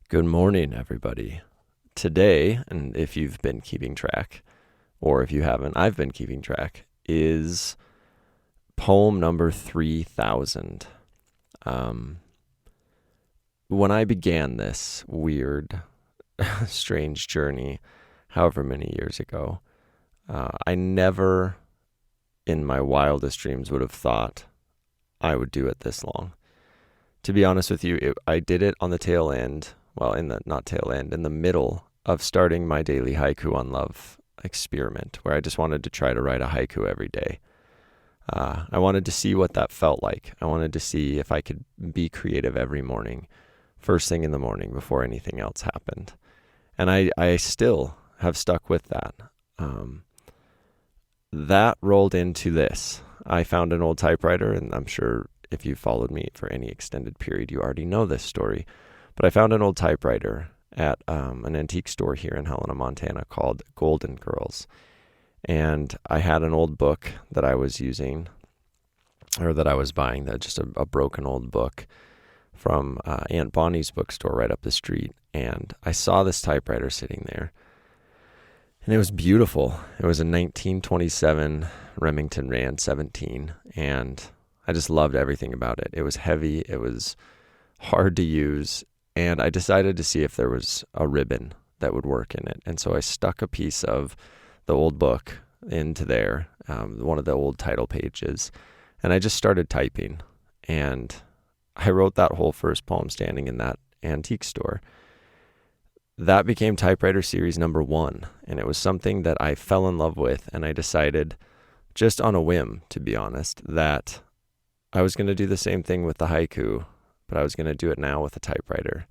Good morning, everybody. Today, and if you've been keeping track, or if you haven't, I've been keeping track, is poem number 3000. When I began this weird, strange journey, however many years ago, I never in my wildest dreams would have thought I would do it this long. To be honest with you, I did it on the tail end. Well, in the middle of starting my daily haiku on love experiment, where I just wanted to try to write a haiku every day. I wanted to see what that felt like. I wanted to see if I could be creative every morning, first thing in the morning before anything else happened. And I still have stuck with that. That rolled into this. I found an old typewriter, and I'm sure if you followed me for any extended period, you already know this story. But I found an old typewriter at an antique store here in Helena, Montana called Golden Girls. And I had an old book that I was using, or that I was buying, that just a broken old book from Aunt Bonnie's bookstore right up the street. And I saw this typewriter sitting there. And it was beautiful. It was a 1927 Remington Rand 17. And I just loved everything about it. It was heavy. It was hard to use. And I decided to see if there was a ribbon that would work in it. And so I stuck a piece of the old book into there, one of the old title pages. And I just started typing. And I wrote that whole first poem standing in that antique store. That became Typewriter Series number 1. And it was something that I fell in love with. And I decided, just on a whim, to be honest, that I was going to do the same thing with the haiku, but I was going to do it now with a typewriter.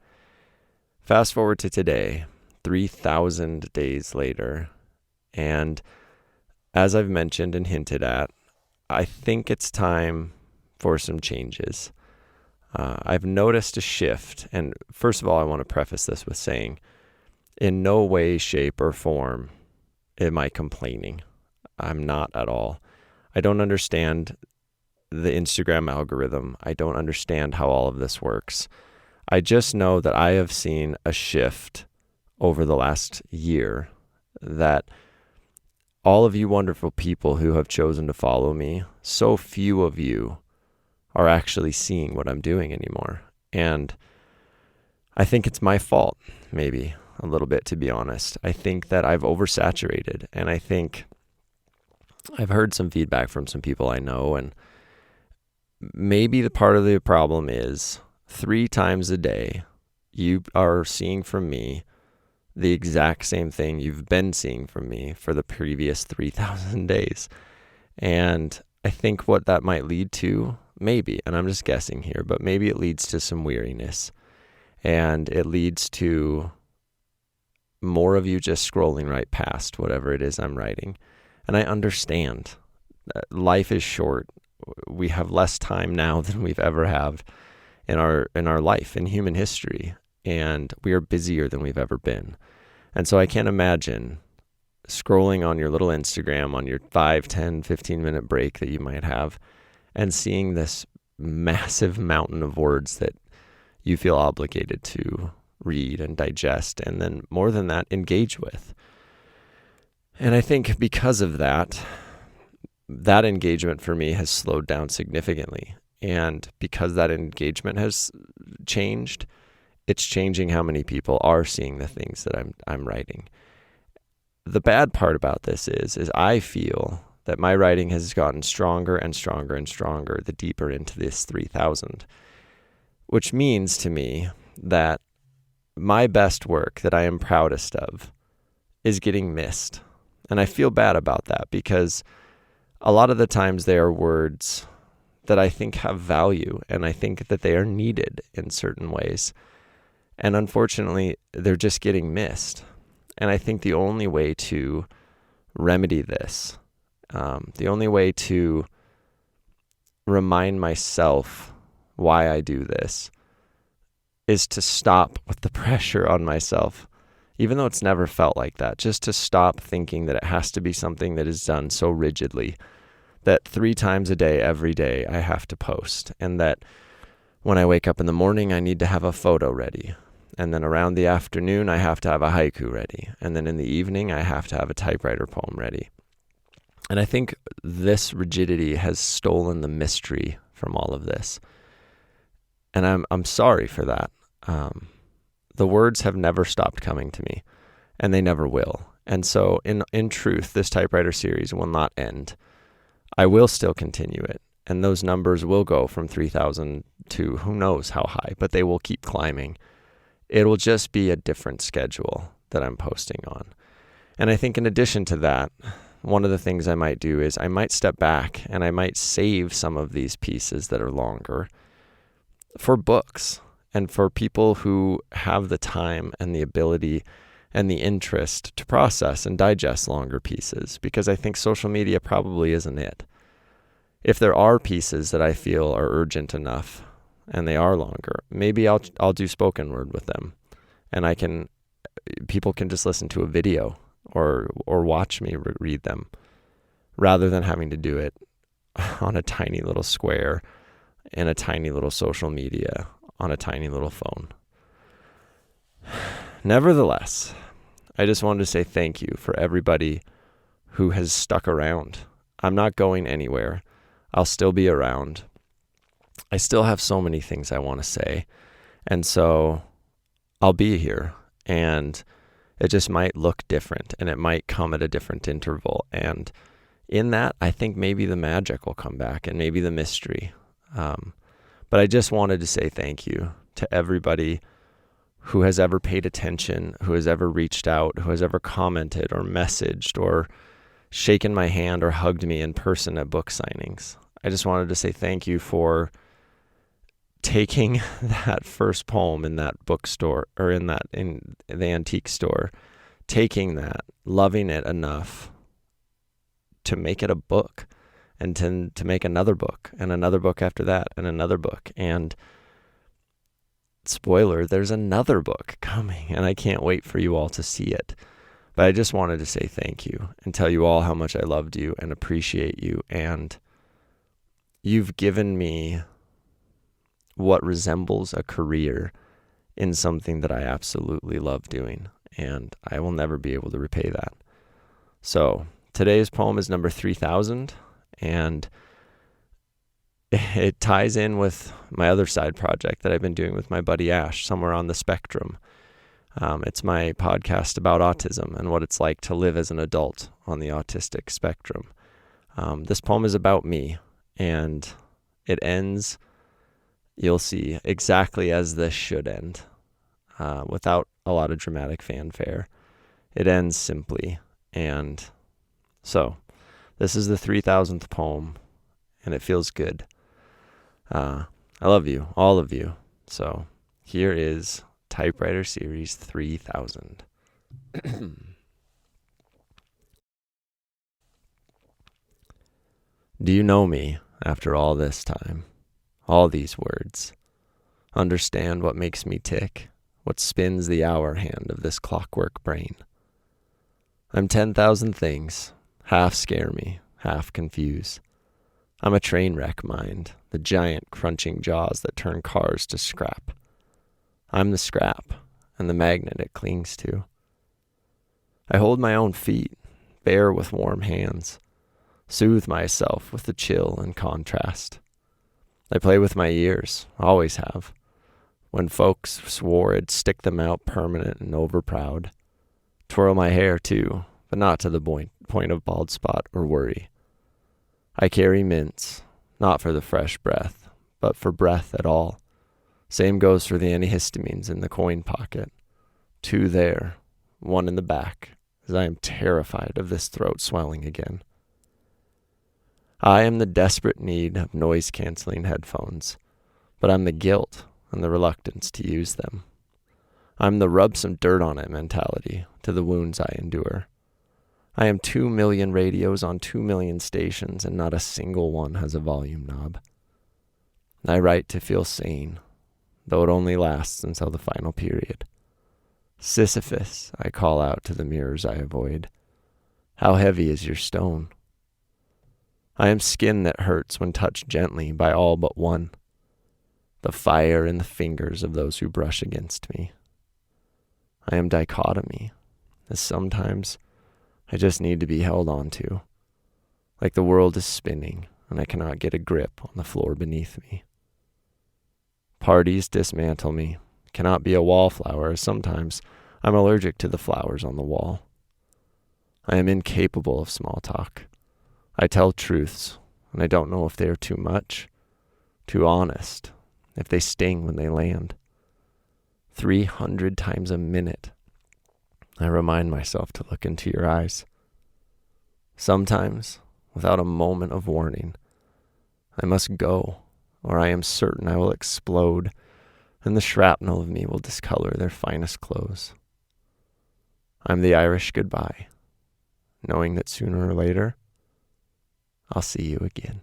Fast forward to today, 3,000 days later, and as I've mentioned and hinted at, I think it's time for some changes. I've noticed a shift, and first of all, I want to preface this with saying, in no way, shape, or form am I complaining. I'm not at all. I don't understand the Instagram algorithm. I don't understand how all of this works. I just know that I have seen a shift over the last year, that all of you wonderful people who have chosen to follow me, so few of you are actually seeing what I'm doing anymore. And I think it's my fault, maybe a little bit, to be honest. I think that I've oversaturated, and I think I've heard some feedback from some people I know, and maybe the part of the problem is 3 times a day, you are seeing from me the exact same thing you've been seeing from me for the previous 3,000 days. And I think what that might lead to, maybe, and I'm just guessing here, but maybe it leads to some weariness. And it leads to more of you just scrolling right past whatever it is I'm writing. And I understand. Life is short. We have less time now than we've ever have in our life, in human history, and we are busier than we've ever been. And so I can't imagine scrolling on your little Instagram on your 5, 10, 15-minute break that you might have and seeing this massive mountain of words that you feel obligated to read and digest, and then more than that, engage with. And I think because of that engagement for me has slowed down significantly. And because that engagement has changed, it's changing how many people are seeing the things that I'm writing. The bad part about this is I feel that my writing has gotten stronger and stronger and stronger the deeper into this 3,000, which means to me that my best work that I am proudest of is getting missed. And I feel bad about that, because a lot of the times they are words that I think have value, and I think that they are needed in certain ways. And unfortunately, they're just getting missed. And I think the only way to remedy this, the only way to remind myself why I do this, is to stop with the pressure on myself, even though it's never felt like that, just to stop thinking that it has to be something that is done so rigidly, that 3 times a day, every day, I have to post, and that when I wake up in the morning, I need to have a photo ready, And then around the afternoon, I have to have a haiku ready. And then in the evening, I have to have a typewriter poem ready. And I think this rigidity has stolen the mystery from all of this. And I'm sorry for that. The words have never stopped coming to me, and they never will. And so in truth, this typewriter series will not end. I will still continue it. And those numbers will go from 3,000 to who knows how high, but they will keep climbing. It'll just be a different schedule that I'm posting on. And I think in addition to that, one of the things I might do is I might step back and I might save some of these pieces that are longer for books and for people who have the time and the ability and the interest to process and digest longer pieces, because I think social media probably isn't it. If there are pieces that I feel are urgent enough and they are longer, maybe I'll do spoken word with them, and people can just listen to a video or watch me read them, rather than having to do it on a tiny little square in a tiny little social media on a tiny little phone. Nevertheless, I just wanted to say thank you for everybody who has stuck around. I'm not going anywhere. I'll still be around. I still have so many things I want to say. And so I'll be here. And it just might look different, and it might come at a different interval. And in that, I think maybe the magic will come back, and maybe the mystery. But I just wanted to say thank you to everybody who has ever paid attention, who has ever reached out, who has ever commented or messaged or shaken my hand or hugged me in person at book signings. I just wanted to say thank you for taking that first poem in that bookstore, or in the antique store, taking that, loving it enough to make it a book, and to make another book and another book after that and another book. And spoiler, there's another book coming, and I can't wait for you all to see it. But I just wanted to say thank you and tell you all how much I loved you and appreciate you. And you've given me what resembles a career in something that I absolutely love doing, and I will never be able to repay that. So today's poem is number 3000, and it ties in with my other side project that I've been doing with my buddy Ash, Somewhere on the Spectrum. It's my podcast about autism and what it's like to live as an adult on the autistic spectrum. This poem is about me, and it ends, you'll see, exactly as this should end, without a lot of dramatic fanfare. It ends simply. And so this is the 3000th poem, and it feels good. I love you, all of you. So here is Typewriter Series 3000. Do you know me after all this time? All these words? Understand what makes me tick? What spins the hour hand of this clockwork brain? I'm 10,000 things. Half scare me, half confuse. I'm a train wreck mind, the giant crunching jaws that turn cars to scrap. I'm the scrap, and the magnet it clings to. I hold my own feet, bare with warm hands, soothe myself with the chill and contrast. I play with my ears, always have. When folks swore I'd stick them out permanent and overproud. Twirl my hair too, but not to the point of bald spot or worry. I carry mints, not for the fresh breath, but for breath at all. Same goes for the antihistamines in the coin pocket. 2 there, 1 in the back, as I am terrified of this throat swelling again. I am the desperate need of noise-canceling headphones, but I'm the guilt and the reluctance to use them. I'm the rub some dirt on it mentality to the wounds I endure. I am 2 million radios on 2 million stations, and not a single one has a volume knob. I write to feel sane, though it only lasts until the final period. Sisyphus, I call out to the mirrors I avoid. How heavy is your stone? I am skin that hurts when touched gently by all but one. The fire in the fingers of those who brush against me. I am dichotomy, as sometimes I just need to be held on to, like the world is spinning and I cannot get a grip on the floor beneath me. Parties dismantle me, cannot be a wallflower, as sometimes I'm allergic to the flowers on the wall. I am incapable of small talk. I tell truths, and I don't know if they are too much, too honest, if they sting when they land. 300 times a minute, I remind myself to look into your eyes. Sometimes, without a moment of warning, I must go, or I am certain I will explode, and the shrapnel of me will discolor their finest clothes. I'm the Irish goodbye, knowing that sooner or later, I'll see you again.